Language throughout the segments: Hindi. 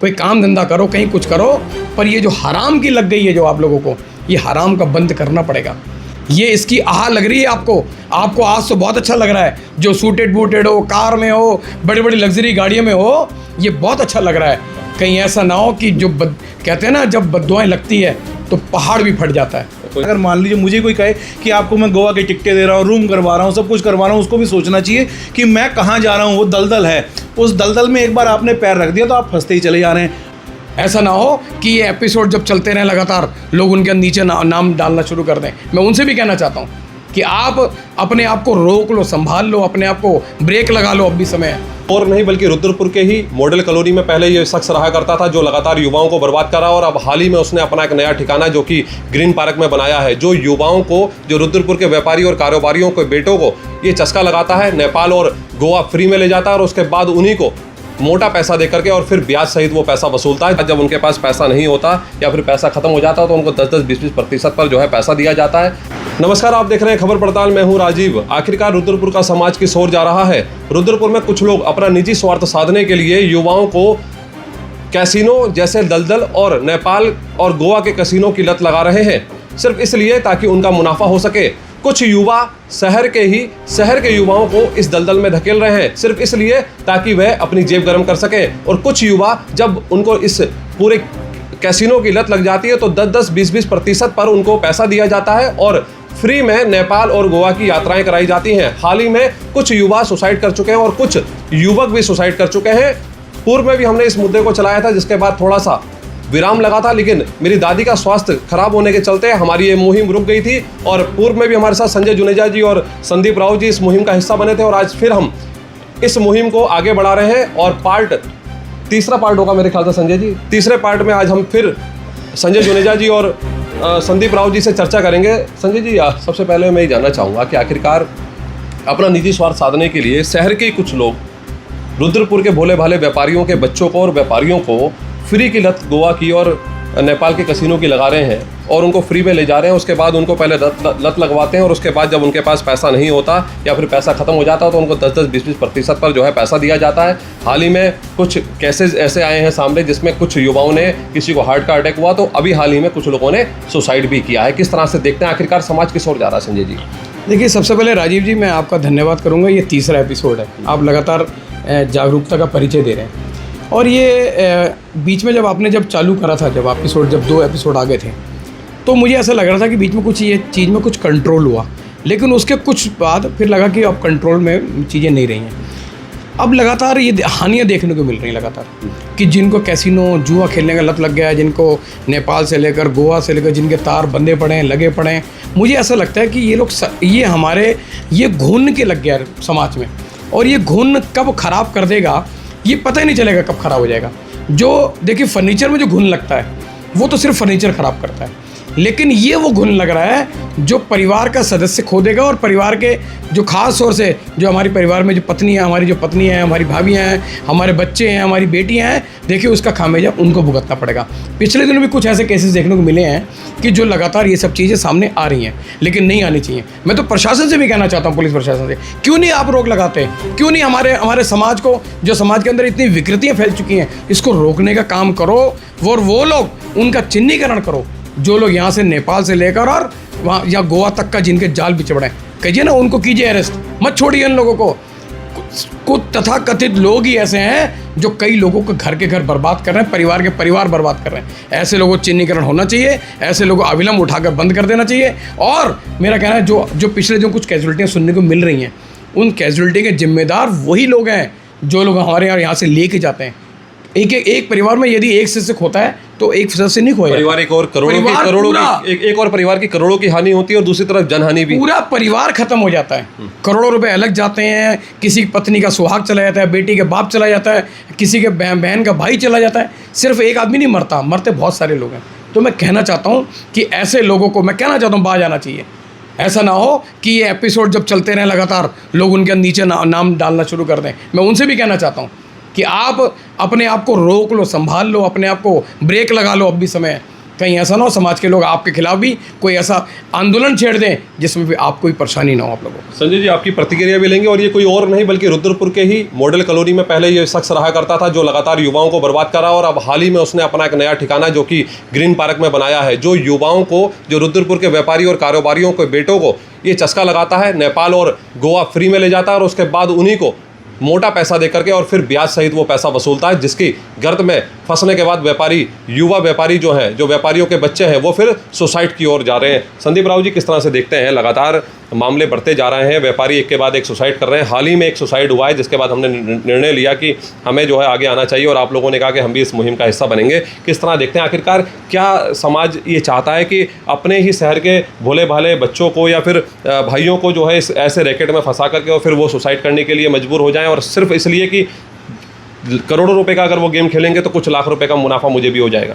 कोई काम धंधा करो, कहीं कुछ करो, पर ये जो हराम की लग गई है जो आप लोगों को, ये हराम का बंद करना पड़ेगा। ये इसकी आह लग रही है आपको आज तो बहुत अच्छा लग रहा है, जो सूटेड बूटेड हो, कार में हो, बड़ी बड़ी लग्जरी गाड़ियों में हो, ये बहुत अच्छा लग रहा है। कहीं ऐसा ना हो कि जो कहते हैं ना, जब बद्दुआएं लगती है तो पहाड़ भी फट जाता है। अगर मान लीजिए मुझे कोई कहे कि आपको मैं गोवा की टिकटें दे रहा हूँ, रूम करवा रहा हूँ, सब कुछ करवा रहा हूँ, उसको भी सोचना चाहिए कि मैं कहाँ जा रहा हूँ। वो दलदल है, उस दलदल में एक बार आपने पैर रख दिया तो आप फंसते ही चले जा रहे हैं। ऐसा ना हो कि ये एपिसोड जब चलते रहें लगातार लोग उनके नीचे नाम डालना शुरू कर दें। मैं उनसे भी कहना चाहता हूँ कि आप अपने आप को रोक लो, संभाल लो, अपने आप को ब्रेक लगा लो, अब भी समय है। और नहीं बल्कि रुद्रपुर के ही मॉडल कॉलोनी में पहले ये शख्स रहा करता था जो लगातार युवाओं को बर्बाद कर रहा है, और अब हाल ही में उसने अपना एक नया ठिकाना जो कि ग्रीन पार्क में बनाया है, जो युवाओं को, जो रुद्रपुर के व्यापारी और कारोबारियों के बेटों को ये चस्का लगाता है, नेपाल और गोवा फ्री में ले जाता है और उसके बाद उन्हीं को मोटा पैसा दे करके और फिर ब्याज सहित वो पैसा वसूलता है। जब उनके पास पैसा नहीं होता या फिर पैसा खत्म हो जाता है तो उनको 10-10, 20-20% पर जो है पैसा दिया जाता है। नमस्कार, आप देख रहे हैं खबर पड़ताल, मैं हूं राजीव। आखिरकार रुद्रपुर का समाज किस ओर जा रहा है? रुद्रपुर में कुछ लोग अपना निजी स्वार्थ साधने के लिए युवाओं को कैसीनो जैसे दलदल और नेपाल और गोवा के कैसीनो की लत लगा रहे हैं, सिर्फ इसलिए ताकि उनका मुनाफा हो सके। कुछ युवा शहर के युवाओं को इस दलदल में धकेल रहे हैं सिर्फ इसलिए ताकि वह अपनी जेब गर्म कर सके, और कुछ युवा जब उनको इस पूरे कैसीनो की लत लग जाती है तो 10-10, 20-20% पर उनको पैसा दिया जाता है और फ्री में नेपाल और गोवा की यात्राएं कराई जाती हैं। हाल ही में कुछ युवा सुसाइड कर चुके हैं और कुछ युवक भी सुसाइड कर चुके हैं। पूर्व में भी हमने इस मुद्दे को चलाया था, जिसके बाद थोड़ा सा विराम लगा था, लेकिन मेरी दादी का स्वास्थ्य खराब होने के चलते हमारी ये मुहिम रुक गई थी। और पूर्व में भी हमारे साथ संजय जुनेजा जी और संदीप राव जी इस मुहिम का हिस्सा बने थे, और आज फिर हम इस मुहिम को आगे बढ़ा रहे हैं। और तीसरा पार्ट होगा मेरे ख्याल से संजय जी। तीसरे पार्ट में आज हम फिर संजय जुनेजा जी और संदीप राव जी से चर्चा करेंगे। संजय जी, सबसे पहले मैं ये जानना चाहूँगा कि आखिरकार अपना निजी स्वार्थ साधने के लिए शहर के कुछ लोग रुद्रपुर के भोले भाले व्यापारियों के बच्चों को और व्यापारियों को फ्री की लत गोवा की और नेपाल के कैसीनो की लगा रहे हैं और उनको फ्री में ले जा रहे हैं। उसके बाद उनको पहले लत लगवाते हैं और उसके बाद जब उनके पास पैसा नहीं होता या फिर पैसा खत्म हो जाता है तो उनको 10-10, 20-20% पर जो है पैसा दिया जाता है। हाल ही में कुछ केसेस ऐसे आए हैं सामने जिसमें कुछ युवाओं ने, किसी को हार्ट का अटैक हुआ, तो अभी हाल ही में कुछ लोगों ने सुसाइड भी किया है। किस तरह से देखते हैं आखिरकार समाज किस ओर जा रहा है? संजय जी, देखिए, सबसे पहले राजीव जी मैं आपका धन्यवाद करूँगा। ये तीसरा एपिसोड है, आप लगातार जागरूकता का परिचय दे रहे हैं। और ये बीच में जब चालू करा था, जब 2 एपिसोड आ गए थे, तो मुझे ऐसा लग रहा था कि बीच में कुछ ये चीज़ में कुछ कंट्रोल हुआ, लेकिन उसके कुछ बाद फिर लगा कि अब कंट्रोल में चीज़ें नहीं रही हैं। अब लगातार ये हानियाँ देखने को मिल रही हैं लगातार, कि जिनको कैसीनो जुआ खेलने का लत लग गया है, जिनको नेपाल से लेकर गोवा से लेकर जिनके तार बंधे पड़े हैं, लगे पड़े हैं, मुझे ऐसा लगता है कि ये लोग ये घुन के लग गया समाज में, और ये घुन कब ख़राब कर देगा ये पता ही नहीं चलेगा कब ख़राब हो जाएगा। जो देखिए, फर्नीचर में जो घुन लगता है वो तो सिर्फ फर्नीचर ख़राब करता है, लेकिन ये वो घुन लग रहा है जो परिवार का सदस्य खो देगा, और परिवार के जो खास तौर से जो हमारे परिवार में जो पत्नी है, हमारी जो पत्नी है, हमारी भाभियाँ हैं, हमारे बच्चे हैं, हमारी बेटियाँ हैं, देखिए उसका खामियाजा उनको भुगतना पड़ेगा। पिछले दिनों भी कुछ ऐसे केसेस देखने को मिले हैं कि जो लगातार ये सब चीज़ें सामने आ रही हैं, लेकिन नहीं आनी चाहिए। मैं तो प्रशासन से भी कहना चाहता हूँ, पुलिस प्रशासन से, क्यों नहीं आप रोक लगाते? क्यों नहीं हमारे समाज को, जो समाज के अंदर इतनी विकृतियाँ फैल चुकी हैं, इसको रोकने का काम करो। और वो लोग, उनका चिन्हीकरण करो जो लोग यहाँ से नेपाल से लेकर और वहाँ या गोवा तक का जिनके जाल बिछ पड़े, कहिए ना, उनको कीजिए अरेस्ट, मत छोड़िए इन लोगों को। कुछ तथाकथित लोग ही ऐसे हैं जो कई लोगों को घर के घर बर्बाद कर रहे हैं, परिवार के परिवार बर्बाद कर रहे हैं। ऐसे लोगों को चिन्हीकरण होना चाहिए, ऐसे लोगों को अविलंब उठाकर बंद कर देना चाहिए। और मेरा कहना है, जो पिछले जो कुछ कैजुअल्टियाँ सुनने को मिल रही हैं, उन कैजुअल्टी के जिम्मेदार वही लोग हैं जो लोग हमारे यहाँ से लेके जाते हैं। एक परिवार में यदि एक सदस्य खोता है तो एक सदस्य नहीं खोएगा, परिवार एक और एक और परिवार की करोड़ों की हानि होती है और दूसरी तरफ जनहानि भी, पूरा परिवार खत्म हो जाता है। करोड़ों रुपए अलग जाते हैं, किसी की पत्नी का सुहाग चला जाता है, बेटी के बाप चला जाता है, किसी के बहन का भाई चला जाता है। सिर्फ एक आदमी नहीं मरता, मरते बहुत सारे लोग हैं। तो मैं कहना चाहता हूँ कि ऐसे लोगों को, मैं कहना चाहता हूँ, बाज आना चाहिए। ऐसा ना हो कि ये एपिसोड जब चलते रहें लगातार लोग उनके नीचे नाम डालना शुरू कर दें। मैं उनसे भी कहना चाहता हूँ कि आप अपने आप को रोक लो, संभाल लो, अपने आप को ब्रेक लगा लो, अब भी समय है। कहीं ऐसा ना हो समाज के लोग आपके खिलाफ भी कोई ऐसा आंदोलन छेड़ दें जिसमें भी आपको कोई परेशानी ना हो आप लोगों को। संजय जी, आपकी प्रतिक्रिया भी लेंगे। और ये कोई और नहीं बल्कि रुद्रपुर के ही मॉडल कॉलोनी में पहले ये शख्स रहा करता था जो लगातार युवाओं को बर्बाद कर रहा, और अब हाल ही में उसने अपना एक नया ठिकाना जो कि ग्रीन पार्क में बनाया है, जो युवाओं को, जो रुद्रपुर के व्यापारी और कारोबारियों के बेटों को ये चस्का लगाता है, नेपाल और गोवा फ्री में ले जाता है और उसके बाद उन्हीं को मोटा पैसा दे करके और फिर ब्याज सहित वो पैसा वसूलता है, जिसकी गर्त में फंसने के बाद व्यापारी, युवा व्यापारी जो हैं, जो व्यापारियों के बच्चे हैं, वो फिर सुसाइड की ओर जा रहे हैं। संदीप राव जी, किस तरह से देखते हैं लगातार मामले बढ़ते जा रहे हैं, व्यापारी एक के बाद एक सुसाइड कर रहे हैं। हाल ही में एक सुसाइड हुआ है जिसके बाद हमने निर्णय लिया कि हमें जो है आगे आना चाहिए और आप लोगों ने कहा कि हम भी इस मुहिम का हिस्सा बनेंगे। किस तरह देखते हैं, आखिरकार क्या समाज ये चाहता है कि अपने ही शहर के भोले भाले बच्चों को या फिर भाइयों को जो है इस ऐसे रैकेट में फंसा करके और फिर वो सुसाइड करने के लिए मजबूर हो जाएं, और सिर्फ इसलिए कि करोड़ों रुपए का अगर वो गेम खेलेंगे तो कुछ लाख रुपए का मुनाफा मुझे भी हो जाएगा।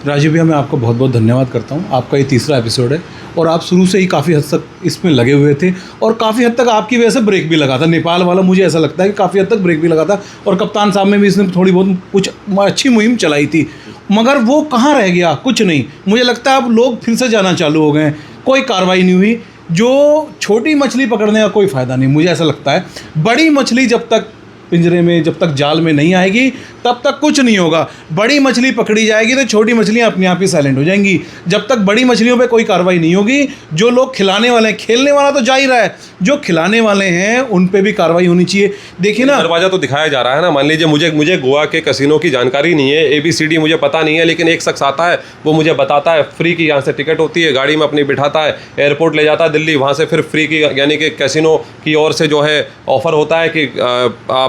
राजीव भैया, मैं आपको बहुत बहुत धन्यवाद करता हूँ। आपका ये तीसरा एपिसोड है और आप शुरू से ही काफ़ी हद तक इसमें लगे हुए थे और काफ़ी हद तक आपकी वजह से ब्रेक भी लगा था। नेपाल वाला मुझे ऐसा लगता है कि काफ़ी हद तक ब्रेक भी लगा था और कप्तान साहब में भी इसने थोड़ी बहुत कुछ अच्छी मुहिम चलाई थी, मगर वो कहाँ रह गया, कुछ नहीं। मुझे लगता है अब लोग फिर से जाना चालू हो गए हैं, कोई कार्रवाई नहीं हुई। जो छोटी मछली पकड़ने का कोई फ़ायदा नहीं, मुझे ऐसा लगता है। बड़ी मछली जब तक पिंजरे में, जब तक जाल में नहीं आएगी तब तक कुछ नहीं होगा। बड़ी मछली पकड़ी जाएगी तो छोटी मछलियां अपने आप ही साइलेंट हो जाएंगी। जब तक बड़ी मछलियों पे कोई कार्रवाई नहीं होगी, जो लोग खिलाने वाले हैं, खेलने वाला तो जा ही रहा है, जो खिलाने वाले हैं उन पे भी कार्रवाई होनी चाहिए। देखिए ना, दरवाजा तो दिखाया जा रहा है ना। मान लीजिए मुझे गोवा के कैसीनो की जानकारी नहीं है, ABCD मुझे पता नहीं है, लेकिन एक शख्स आता है, वो मुझे बताता है फ्री की यहाँ से टिकट होती है, गाड़ी में अपनी बिठाता है, एयरपोर्ट ले जाता है दिल्ली, वहाँ से फिर फ्री की यानी कि कैसीनो की ओर से जो है ऑफर होता है कि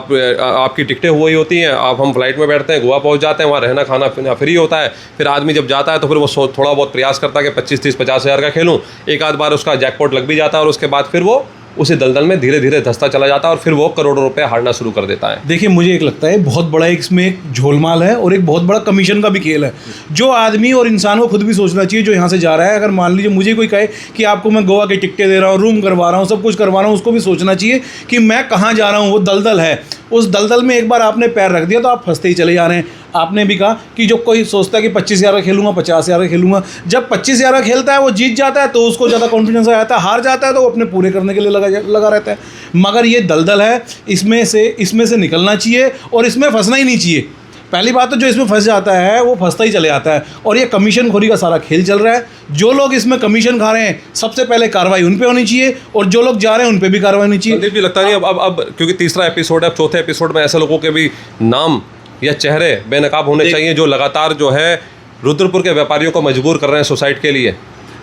आपकी टिकटें हुई होती हैं, आप हम फ्लाइट में बैठते हैं, गोवा पहुंच जाते हैं, वहाँ रहना खाना पीना फ्री होता है। फिर आदमी जब जाता है तो फिर वो थोड़ा बहुत प्रयास करता है कि 25, 30, 50 हज़ार का खेलूं, एक आध बार उसका जैकपॉट लग भी जाता है और उसके बाद फिर वो उसी दलदल में धीरे धीरे धंसता चला जाता है और फिर वो करोड़ों रुपए हारना शुरू कर देता है। देखिए, मुझे एक लगता है बहुत बड़ा इसमें एक झोलमाल है और एक बहुत बड़ा कमीशन का भी खेल है, जो आदमी और इंसान को खुद भी सोचना चाहिए जो यहाँ से जा रहा है। अगर मान लीजिए मुझे कोई कहे कि आपको मैं गोवा की टिकटें दे रहा हूँ, रूम करवा रहा हूँ, सब कुछ करवा रहा हूँ, उसको भी सोचना चाहिए कि मैं कहाँ जा रहा हूँ। वो दलदल है, उस दलदल में एक बार आपने पैर रख दिया तो आप फंसते ही चले जा रहे हैं। आपने भी कहा कि जो कोई सोचता है कि 25,000 का खेलूंगा, 50,000 का खेलूंगा, जब 25,000 का खेलता है वो जीत जाता है तो उसको ज़्यादा कॉन्फिडेंस आ जाता है, हार जाता है तो वो अपने पूरे करने के लिए लगा रहता है। मगर ये दलदल है, इसमें से निकलना चाहिए और इसमें फंसना ही नहीं चाहिए। पहली बात तो जो इसमें फंस जाता है वो फंसता ही चले जाता है और ये कमीशन खोरी का सारा खेल चल रहा है। जो लोग इसमें कमीशन खा रहे हैं, सबसे पहले कार्रवाई उन पे होनी चाहिए और जो लोग जा रहे हैं उन पे भी कार्रवाई होनी चाहिए। संदीप जी, लगता नहीं अब क्योंकि तीसरा एपिसोड है, अब चौथे एपिसोड में ऐसे लोगों के भी नाम या चेहरे बेनकाब होने चाहिए जो लगातार जो है रुद्रपुर के व्यापारियों को मजबूर कर रहे हैं सुसाइड के लिए।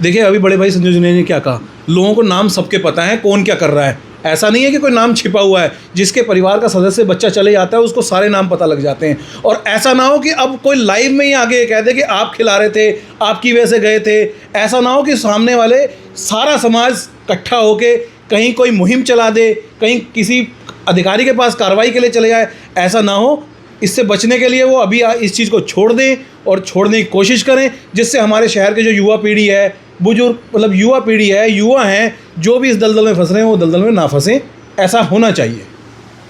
देखिए, अभी बड़े भाई संजय जुनेजा ने क्या कहा, लोगों को नाम सबके पता है कौन क्या कर रहा है। ऐसा नहीं है कि कोई नाम छिपा हुआ है। जिसके परिवार का सदस्य बच्चा चले जाता है उसको सारे नाम पता लग जाते हैं। और ऐसा ना हो कि अब कोई लाइव में ही आगे कह दे कि आप खिला रहे थे, आपकी वजह से गए थे। ऐसा ना हो कि सामने वाले सारा समाज इकट्ठा होके कहीं कोई मुहिम चला दे, कहीं किसी अधिकारी के पास कार्रवाई के लिए चले जाए। ऐसा ना हो। इससे बचने के लिए वो अभी इस चीज़ को छोड़ दें और छोड़ने की कोशिश करें, जिससे हमारे शहर के जो युवा पीढ़ी है, बुजुर्ग मतलब युवा पीढ़ी है, युवा हैं, जो भी इस दलदल में फंस रहे हैं वो दलदल में ना फंसें। ऐसा होना चाहिए।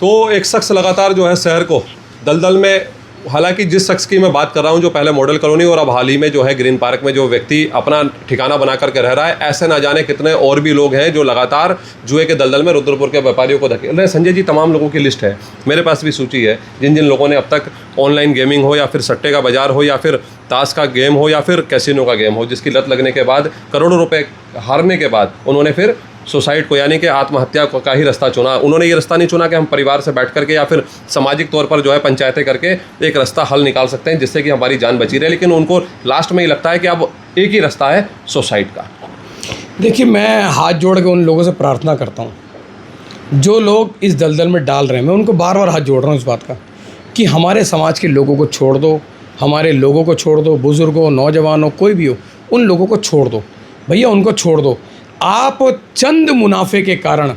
तो एक शख्स लगातार जो है शहर को दलदल में, हालांकि जिस शख्स की मैं बात कर रहा हूं जो पहले मॉडल कॉलोनी और अब हाल ही में जो है ग्रीन पार्क में जो व्यक्ति अपना ठिकाना बना करके रह रहा है, ऐसे ना जाने कितने और भी लोग हैं जो लगातार जुए के दलदल में रुद्रपुर के व्यापारियों को धकेल रहे हैं। संजय जी, तमाम लोगों की लिस्ट है, मेरे पास भी सूची है, जिन जिन लोगों ने अब तक ऑनलाइन गेमिंग हो या फिर सट्टे का बाजार हो या फिर ताश का गेम हो या फिर कैसीनो का गेम हो, जिसकी लत लगने के बाद करोड़ों रुपए हारने के बाद उन्होंने फिर सुसाइड को यानी कि आत्महत्या का ही रास्ता चुना। उन्होंने ये रास्ता नहीं चुना कि हम परिवार से बैठ करके या फिर सामाजिक तौर पर जो है पंचायतें करके एक रास्ता हल निकाल सकते हैं जिससे कि हमारी जान बची रहे, लेकिन उनको लास्ट में ये लगता है कि अब एक ही रास्ता है सुसाइड का। देखिए, मैं हाथ जोड़ के उन लोगों से प्रार्थना करता हूँ जो लोग इस दलदल में डाल रहे हैं। मैं उनको बार बार हाथ जोड़ रहा हूँ इस बात का कि हमारे समाज के लोगों को छोड़ दो, हमारे लोगों को छोड़ दो, बुज़ुर्गों, नौजवानों, कोई भी हो, उन लोगों को छोड़ दो भैया, उनको छोड़ दो। आप चंद मुनाफे के कारण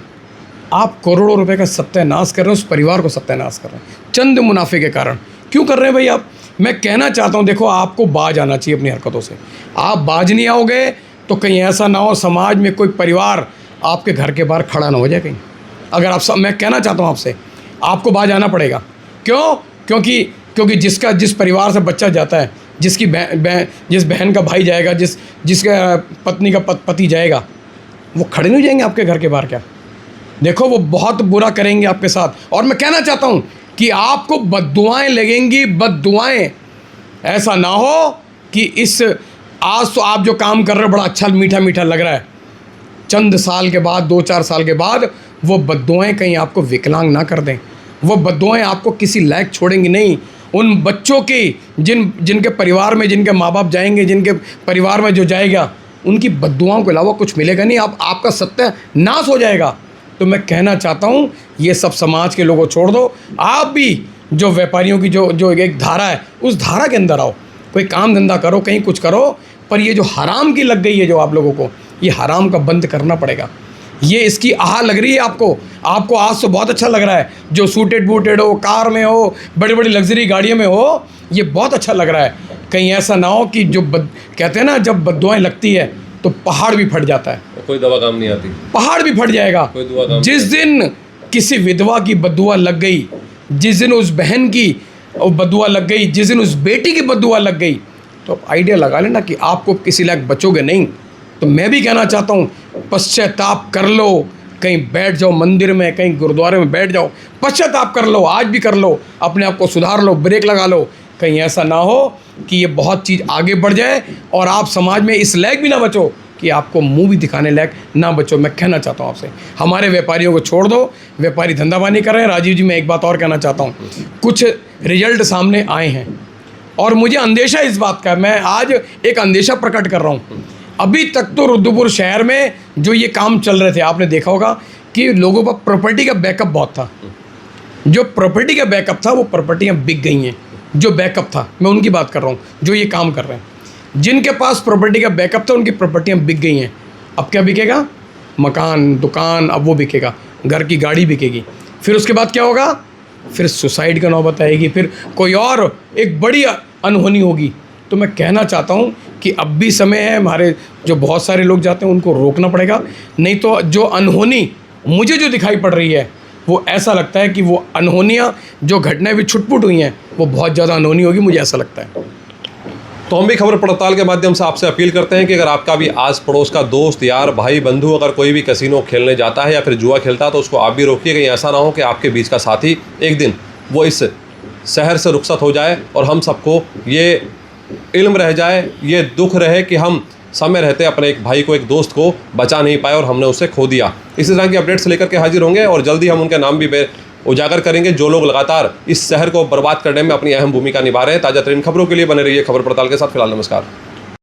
आप करोड़ों रुपए का सत्यानाश कर रहे हैं, उस परिवार को सत्यानाश कर रहे हैं चंद मुनाफे के कारण। क्यों कर रहे हैं भाई आप? मैं कहना चाहता हूं, देखो, आपको बाज आना चाहिए अपनी हरकतों से। आप बाज नहीं आओगे तो कहीं ऐसा ना हो समाज में कोई परिवार आपके घर के बाहर खड़ा ना हो जाए कहीं। अगर आप मैं कहना चाहता हूँ आपसे, आपको बाज आना पड़ेगा। क्यों? क्योंकि जिस परिवार से बच्चा जाता है जिसकी जिस बहन का भाई जाएगा, जिसका पत्नी का पति जाएगा, वो खड़े नहीं जाएंगे आपके घर के बाहर क्या? देखो वो बहुत बुरा करेंगे आपके साथ। और मैं कहना चाहता हूँ कि आपको बद्दुआएं लगेंगी, बद्दुआएं। ऐसा ना हो कि आज तो आप जो काम कर रहे हो बड़ा अच्छा मीठा मीठा लग रहा है, चंद साल के बाद, 2-4 साल के बाद वो बद्दुआएं कहीं आपको विकलांग ना कर दें। वो बद्दुआएं आपको किसी लायक छोड़ेंगी नहीं। उन बच्चों की जिनके परिवार में, जिनके माँ बाप जाएंगे, जिनके परिवार में जो जाएगा, उनकी बद्दुआओं के अलावा कुछ मिलेगा नहीं। आपका सत्यानाश हो जाएगा। तो मैं कहना चाहता हूँ ये सब समाज के लोगों छोड़ दो। आप भी जो व्यापारियों की जो एक धारा है, उस धारा के अंदर आओ, कोई काम धंधा करो, कहीं कुछ करो। पर ये जो हराम की लग गई है जो आप लोगों को, ये हराम का बंद करना पड़ेगा। ये इसकी आह लग रही है आपको आज तो बहुत अच्छा लग रहा है, जो सूटेड बूटेड हो, कार में हो, बड़ी बड़ी लग्जरी गाड़ियों में हो, ये बहुत अच्छा लग रहा है। कहीं ऐसा ना हो कि जो कहते हैं ना, जब बद्दुआएं लगती है तो पहाड़ भी फट जाता है। कोई दवा काम नहीं आती, पहाड़ भी फट जाएगा। कोई दुआ काम जिस दिन किसी विधवा की बद्दुआ लग गई, जिस दिन उस बहन की बद्दुआ लग गई, जिस दिन उस बेटी की बद्दुआ लग गई, तो आइडिया लगा लेना कि आपको किसी लायक बचोगे नहीं। तो मैं भी कहना चाहता हूँ, पश्चाताप कर लो, कहीं बैठ जाओ मंदिर में, कहीं गुरुद्वारे में बैठ जाओ, पश्चाताप कर लो, आज भी कर लो, अपने आप को सुधार लो, ब्रेक लगा लो। कहीं ऐसा ना हो कि ये बहुत चीज़ आगे बढ़ जाए और आप समाज में इस लायक भी ना बचो कि आपको मुंह भी दिखाने लायक ना बचो। मैं कहना चाहता हूँ आपसे, हमारे व्यापारियों को छोड़ दो, व्यापारी धंधाबानी कर रहे हैं। राजीव जी, मैं एक बात और कहना चाहता हूँ, कुछ रिजल्ट सामने आए हैं और मुझे अंदेशा इस बात का, मैं आज एक अंदेशा प्रकट कर रहा हूँ। अभी तक तो रुद्रपुर शहर में जो ये काम चल रहे थे, आपने देखा होगा कि लोगों पर प्रॉपर्टी का बैकअप बहुत था। जो प्रॉपर्टी का बैकअप था वो प्रॉपर्टियाँ बिक गई हैं। जो बैकअप था, मैं उनकी बात कर रहा हूँ जो ये काम कर रहे हैं। जिनके पास प्रॉपर्टी का बैकअप था उनकी प्रॉपर्टियाँ बिक गई हैं। अब क्या बिकेगा? मकान, दुकान, अब वो बिकेगा, घर की गाड़ी बिकेगी। फिर उसके बाद क्या होगा? फिर सुसाइड का नौबत आएगी, फिर कोई और एक बड़ी अनहोनी होगी। तो मैं कहना चाहता हूँ कि अब भी समय है, हमारे जो बहुत सारे लोग जाते हैं उनको रोकना पड़ेगा। नहीं तो जो अनहोनी मुझे जो दिखाई पड़ रही है, वो ऐसा लगता है कि वो अनहोनियाँ जो घटनाएं भी छुटपुट हुई हैं, वो बहुत ज़्यादा अनहोनी होगी, मुझे ऐसा लगता है। तो हम भी खबर पड़ताल के माध्यम से आपसे अपील करते हैं कि अगर आपका भी आस पड़ोस का दोस्त, यार, भाई, बंधु अगर कोई भी कैसीनो खेलने जाता है या फिर जुआ खेलता है, तो उसको आप भी रोकिए। कहीं ऐसा ना हो कि आपके बीच का साथी एक दिन वो इस शहर से रुखसत हो जाए और हम सबको ये इल्म रह जाए, ये दुख रहे कि हम समय रहते अपने एक भाई को, एक दोस्त को बचा नहीं पाए और हमने उसे खो दिया। इसी तरह की अपडेट्स लेकर के हाजिर होंगे और जल्दी हम उनके नाम भी उजागर करेंगे जो लोग लगातार इस शहर को बर्बाद करने में अपनी अहम भूमिका निभा रहे हैं। ताज़ा तरीन खबरों के लिए बने रहिए खबर पड़ताल के साथ। फिलहाल नमस्कार।